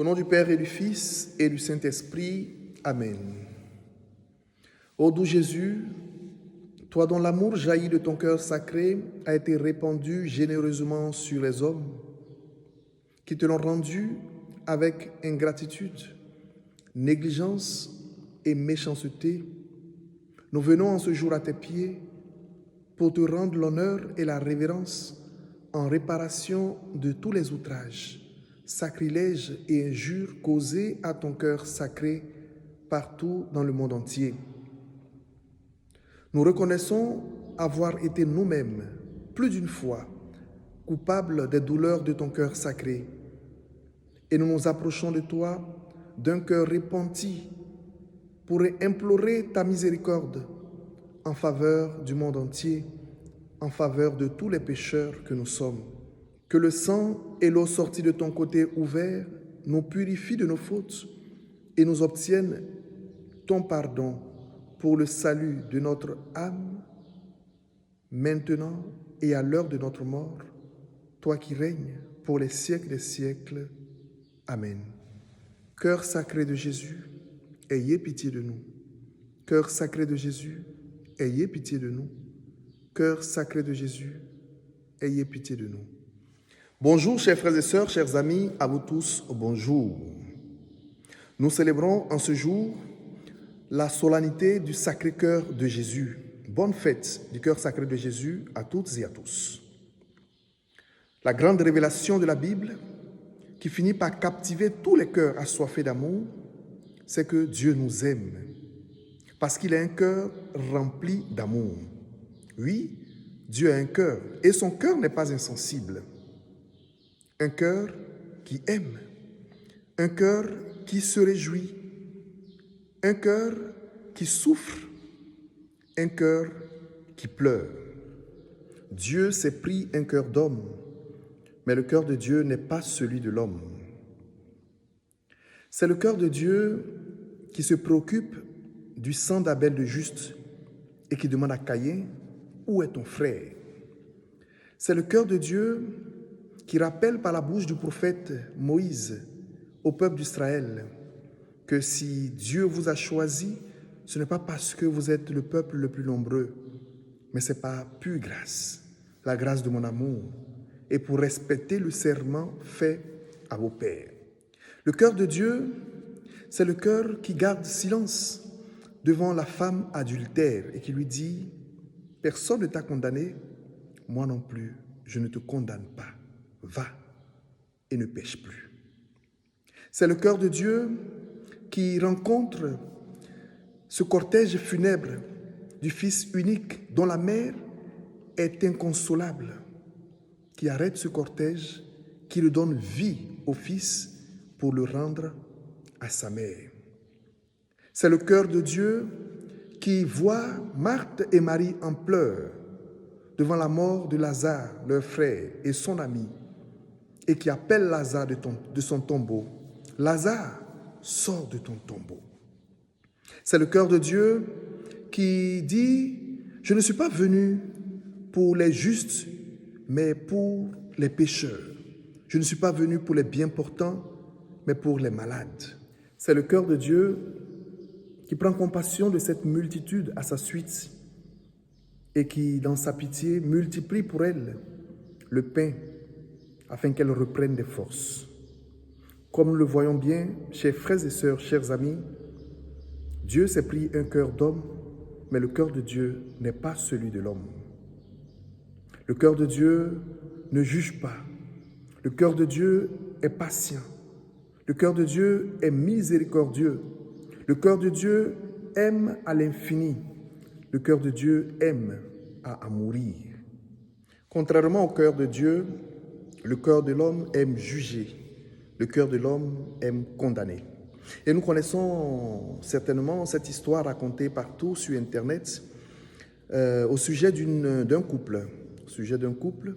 Au nom du Père et du Fils et du Saint-Esprit, Amen. Ô doux Jésus, toi dont l'amour jaillit de ton cœur sacré a été répandu généreusement sur les hommes, qui te l'ont rendu avec ingratitude, négligence et méchanceté, nous venons en ce jour à tes pieds pour te rendre l'honneur et la révérence en réparation de tous les outrages, sacrilèges et injures causés à ton cœur sacré partout dans le monde entier. Nous reconnaissons avoir été nous-mêmes, plus d'une fois, coupables des douleurs de ton cœur sacré, et nous nous approchons de toi d'un cœur repenti pour implorer ta miséricorde en faveur du monde entier, en faveur de tous les pécheurs que nous sommes. Que le sang et l'eau sortis de ton côté ouvert nous purifient de nos fautes et nous obtiennent ton pardon pour le salut de notre âme, maintenant et à l'heure de notre mort, toi qui règnes pour les siècles des siècles. Amen. Cœur sacré de Jésus, ayez pitié de nous. Cœur sacré de Jésus, ayez pitié de nous. Cœur sacré de Jésus, ayez pitié de nous. Bonjour chers frères et sœurs, chers amis, à vous tous, bonjour. Nous célébrons en ce jour la solennité du Sacré-Cœur de Jésus. Bonne fête du Cœur sacré de Jésus à toutes et à tous. La grande révélation de la Bible, qui finit par captiver tous les cœurs assoiffés d'amour, c'est que Dieu nous aime, parce qu'il a un cœur rempli d'amour. Oui, Dieu a un cœur, et son cœur n'est pas insensible. Un cœur qui aime, un cœur qui se réjouit, un cœur qui souffre, un cœur qui pleure. Dieu s'est pris un cœur d'homme, mais le cœur de Dieu n'est pas celui de l'homme. C'est le cœur de Dieu qui se préoccupe du sang d'Abel le juste et qui demande à Caïn, où est ton frère? C'est le cœur de Dieu qui rappelle par la bouche du prophète Moïse au peuple d'Israël que si Dieu vous a choisi, ce n'est pas parce que vous êtes le peuple le plus nombreux, mais c'est par pure grâce, la grâce de mon amour, et pour respecter le serment fait à vos pères. Le cœur de Dieu, c'est le cœur qui garde silence devant la femme adultère et qui lui dit « Personne ne t'a condamné, moi non plus, je ne te condamne pas. Va et ne pêche plus. » C'est le cœur de Dieu qui rencontre ce cortège funèbre du Fils unique dont la mère est inconsolable, qui arrête ce cortège, qui le donne vie au Fils pour le rendre à sa mère. C'est le cœur de Dieu qui voit Marthe et Marie en pleurs devant la mort de Lazare, leur frère et son ami, et qui appelle Lazare de son tombeau. « Lazare, sors de ton tombeau. » C'est le cœur de Dieu qui dit « Je ne suis pas venu pour les justes, mais pour les pécheurs. Je ne suis pas venu pour les bien portants, mais pour les malades. » C'est le cœur de Dieu qui prend compassion de cette multitude à sa suite et qui, dans sa pitié, multiplie pour elle le pain afin qu'elle reprenne des forces. Comme nous le voyons bien, chers frères et sœurs, chers amis, Dieu s'est pris un cœur d'homme, mais le cœur de Dieu n'est pas celui de l'homme. Le cœur de Dieu ne juge pas. Le cœur de Dieu est patient. Le cœur de Dieu est miséricordieux. Le cœur de Dieu aime à l'infini. Le cœur de Dieu aime à mourir. Contrairement au cœur de Dieu, le cœur de l'homme aime juger. Le cœur de l'homme aime condamner. Et nous connaissons certainement cette histoire racontée partout sur Internet au sujet d'un couple. Au sujet d'un couple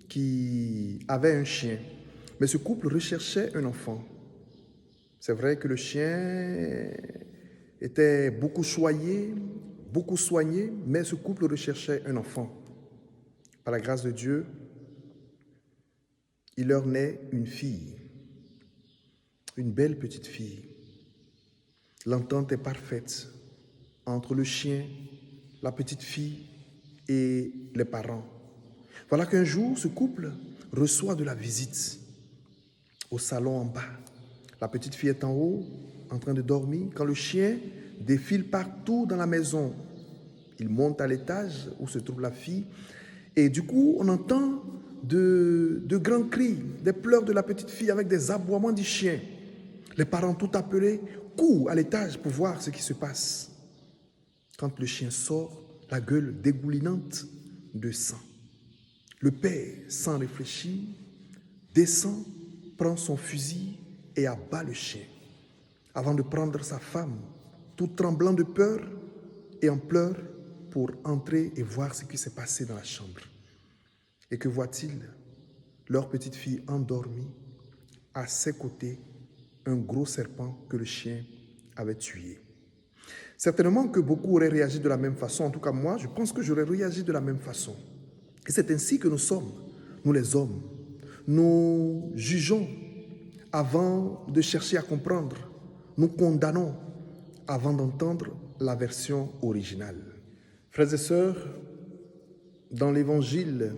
qui avait un chien. Mais ce couple recherchait un enfant. C'est vrai que le chien était beaucoup choyé, beaucoup soigné, mais ce couple recherchait un enfant. Par la grâce de Dieu, il leur naît une fille. une belle petite fille. L'entente est parfaite entre le chien, la petite fille et les parents. Voilà qu'un jour, ce couple reçoit de la visite au salon en bas. La petite fille est en haut, en train de dormir, quand le chien défile partout dans la maison. Il monte à l'étage où se trouve la fille et du coup, on entend de grands cris, des pleurs de la petite fille avec des aboiements du chien. Les parents, tout appelés, courent à l'étage pour voir ce qui se passe. Quand le chien sort, la gueule dégoulinante de sang. Le père, sans réfléchir, descend, prend son fusil et abat le chien, avant de prendre sa femme, tout tremblant de peur et en pleurs, pour entrer et voir ce qui s'est passé dans la chambre. Et que voit-il? Leur petite fille endormie, à ses côtés, un gros serpent que le chien avait tué. Certainement que beaucoup auraient réagi de la même façon. En tout cas, moi, je pense que j'aurais réagi de la même façon. Et c'est ainsi que nous sommes, nous les hommes. Nous jugeons avant de chercher à comprendre. Nous condamnons avant d'entendre la version originale. Frères et sœurs, dans l'évangile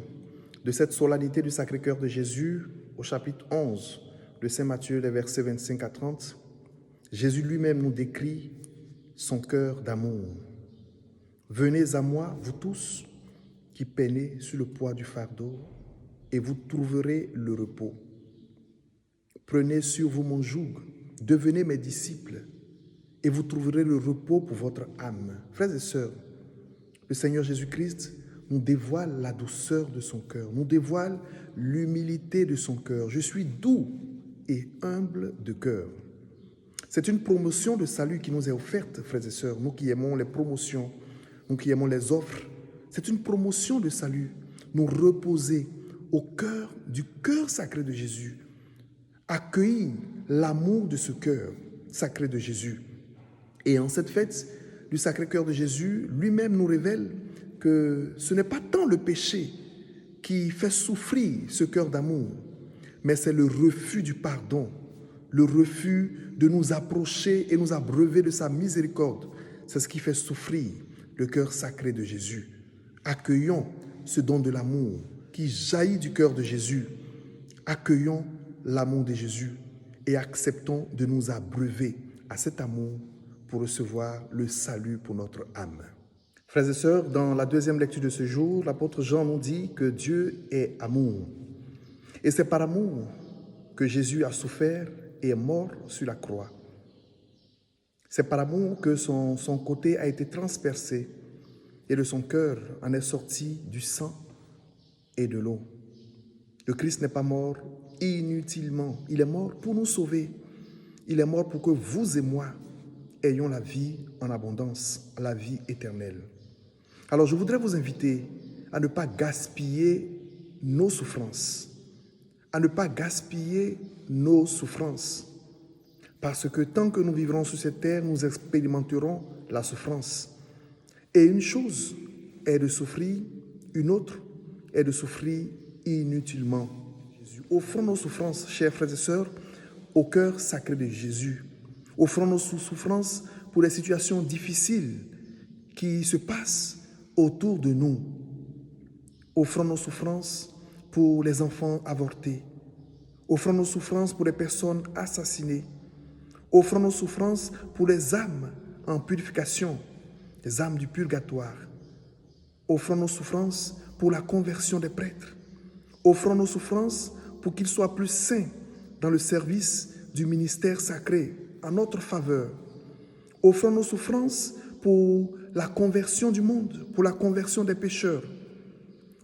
de cette solennité du Sacré-Cœur de Jésus, au chapitre 11 de Saint Matthieu, les versets 25 à 30, Jésus lui-même nous décrit son cœur d'amour. « Venez à moi, vous tous, qui peinez sur le poids du fardeau, et vous trouverez le repos. Prenez sur vous mon joug, devenez mes disciples, et vous trouverez le repos pour votre âme. » Frères et sœurs, le Seigneur Jésus-Christ nous dévoile la douceur de son cœur, nous dévoile l'humilité de son cœur. Je suis doux et humble de cœur. C'est une promotion de salut qui nous est offerte, frères et sœurs, nous qui aimons les promotions, nous qui aimons les offres. C'est une promotion de salut, nous reposer au cœur du cœur sacré de Jésus, accueillir l'amour de ce cœur sacré de Jésus. Et en cette fête du Sacré-Cœur de Jésus, lui-même nous révèle que ce n'est pas tant le péché qui fait souffrir ce cœur d'amour, mais c'est le refus du pardon, le refus de nous approcher et nous abreuver de sa miséricorde. C'est ce qui fait souffrir le cœur sacré de Jésus. Accueillons ce don de l'amour qui jaillit du cœur de Jésus. Accueillons l'amour de Jésus et acceptons de nous abreuver à cet amour pour recevoir le salut pour notre âme. Frères et sœurs, dans la deuxième lecture de ce jour, l'apôtre Jean nous dit que Dieu est amour. Et c'est par amour que Jésus a souffert et est mort sur la croix. C'est par amour que son côté a été transpercé et de son cœur en est sorti du sang et de l'eau. Le Christ n'est pas mort inutilement. Il est mort pour nous sauver. Il est mort pour que vous et moi ayons la vie en abondance, la vie éternelle. Alors je voudrais vous inviter à ne pas gaspiller nos souffrances, à ne pas gaspiller nos souffrances, parce que tant que nous vivrons sur cette terre, nous expérimenterons la souffrance. Et une chose est de souffrir, une autre est de souffrir inutilement. Offrons nos souffrances, chers frères et sœurs, au cœur sacré de Jésus. Offrons nos souffrances pour les situations difficiles qui se passent autour de nous. Offrons nos souffrances pour les enfants avortés. Offrons nos souffrances pour les personnes assassinées. Offrons nos souffrances pour les âmes en purification, les âmes du purgatoire. Offrons nos souffrances pour la conversion des prêtres. Offrons nos souffrances pour qu'ils soient plus saints dans le service du ministère sacré en notre faveur. Offrons nos souffrances pour la conversion du monde, pour la conversion des pécheurs.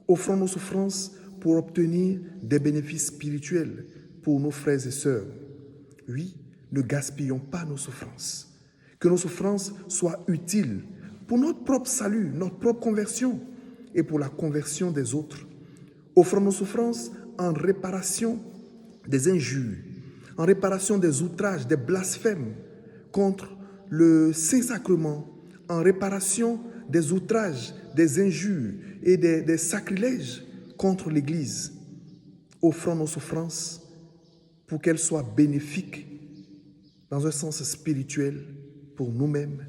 Offrons nos souffrances pour obtenir des bénéfices spirituels pour nos frères et sœurs. Oui, ne gaspillons pas nos souffrances. Que nos souffrances soient utiles pour notre propre salut, notre propre conversion et pour la conversion des autres. Offrons nos souffrances en réparation des injures, en réparation des outrages, des blasphèmes contre le Saint-Sacrement, en réparation des outrages, des injures et des sacrilèges contre l'Église. Offrons nos souffrances pour qu'elles soient bénéfiques dans un sens spirituel pour nous-mêmes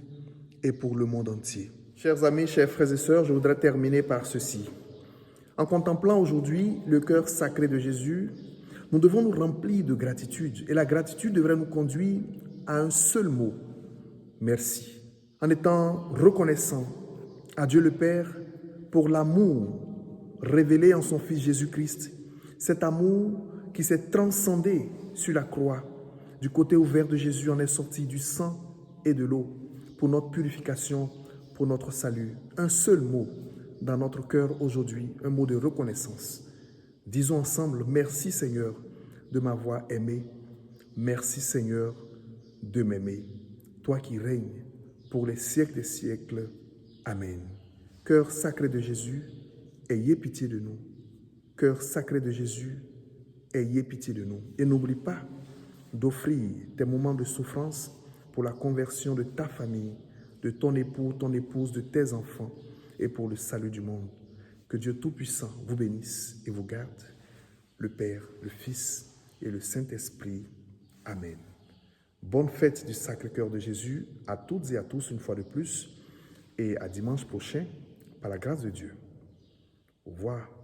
et pour le monde entier. Chers amis, chers frères et sœurs, je voudrais terminer par ceci. En contemplant aujourd'hui le cœur sacré de Jésus, nous devons nous remplir de gratitude. Et la gratitude devrait nous conduire à un seul mot, merci. En étant reconnaissant à Dieu le Père pour l'amour révélé en son Fils Jésus-Christ, cet amour qui s'est transcendé sur la croix. Du côté ouvert de Jésus en est sorti du sang et de l'eau pour notre purification, pour notre salut. Un seul mot dans notre cœur aujourd'hui, un mot de reconnaissance. Disons ensemble, merci Seigneur de m'avoir aimé. Merci Seigneur de m'aimer. Toi qui règnes pour les siècles des siècles. Amen. Cœur sacré de Jésus, ayez pitié de nous. Cœur sacré de Jésus, ayez pitié de nous. Et n'oublie pas d'offrir tes moments de souffrance pour la conversion de ta famille, de ton époux, ton épouse, de tes enfants et pour le salut du monde. Que Dieu Tout-Puissant vous bénisse et vous garde, le Père, le Fils et le Saint-Esprit. Amen. Bonne fête du Sacré-Cœur de Jésus à toutes et à tous une fois de plus et à dimanche prochain par la grâce de Dieu. Au revoir.